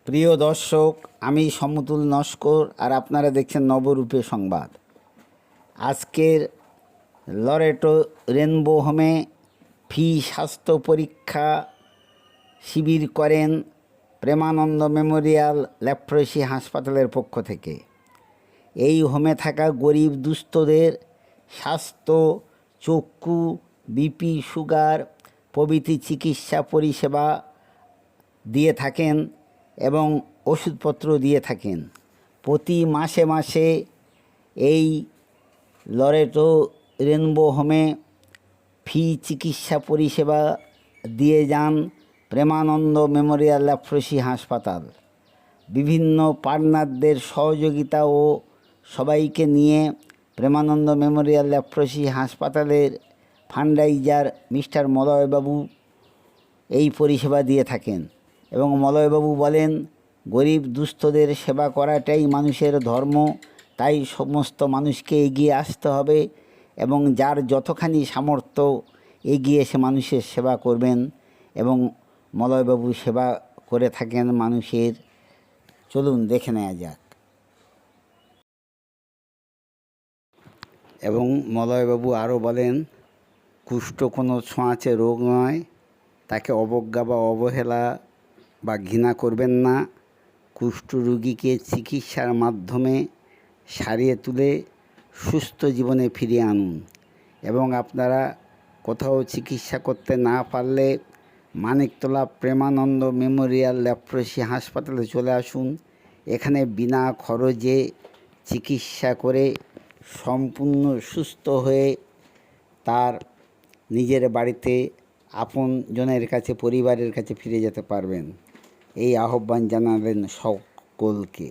প্রিয় দর্শক, আমি সমতুল নস্কর আর আপনারা দেখছেন নবরূপে সংবাদ। আজকের লরেটো রেনবো হোমে ফ্রি স্বাস্থ্য পরীক্ষা শিবির করেন প্রেমানন্দ মেমোরিয়াল লেপ্রসি হাসপাতালের পক্ষ থেকে। এই হোমে থাকা গরিব দুস্থদের স্বাস্থ্য, চক্ষু, বিপি, সুগার প্রভৃতি চিকিৎসা পরিষেবা দিয়ে থাকেন এবং ওষুধপত্র দিয়ে থাকেন। প্রতি মাসে মাসে এই লরেটো রেনবো হোমে ফ্রি চিকিৎসা পরিষেবা দিয়ে যান প্রেমানন্দ মেমোরিয়াল লেপ্রসি হাসপাতাল। বিভিন্ন পার্টনারদের সহযোগিতা ও সবাইকে নিয়ে প্রেমানন্দ মেমোরিয়াল লেপ্রসি হাসপাতালের ফান্ডরাইজার মিস্টার মলয়বাবু এই পরিষেবা দিয়ে থাকেন এবং মলয়বাবু বলেন, গরিব দুস্থদের সেবা করাটাই মানুষের ধর্ম, তাই সমস্ত মানুষকে এগিয়ে আসতে হবে এবং যার যতখানি সামর্থ্য এগিয়ে এসে মানুষের সেবা করবেন এবং মলয়বাবু সেবা করে থাকেন মানুষের। চলুন দেখে নেওয়া যাক। এবং মলয়বাবু আরও বলেন, কুষ্ঠ কোনো ছোঁয়াচে রোগ নয়, তাকে অবজ্ঞা বা অবহেলা বা ঘৃণা করবেন না। কুষ্ঠরোগীকে চিকিৎসার মাধ্যমে সারিয়ে তুলে সুস্থ জীবনে ফিরিয়ে আনুন এবং আপনারা কোথাও চিকিৎসা করতে না পারলে মানিকতলা প্রেমানন্দ মেমোরিয়াল লেপ্রসি হাসপাতালে চলে আসুন। এখানে বিনা খরচে চিকিৎসা করে সম্পূর্ণ সুস্থ হয়ে তার নিজের বাড়িতে আপনজনের কাছে, পরিবারের কাছে ফিরে যেতে পারবেন। এই আহ্বান জানালেন সকলকে।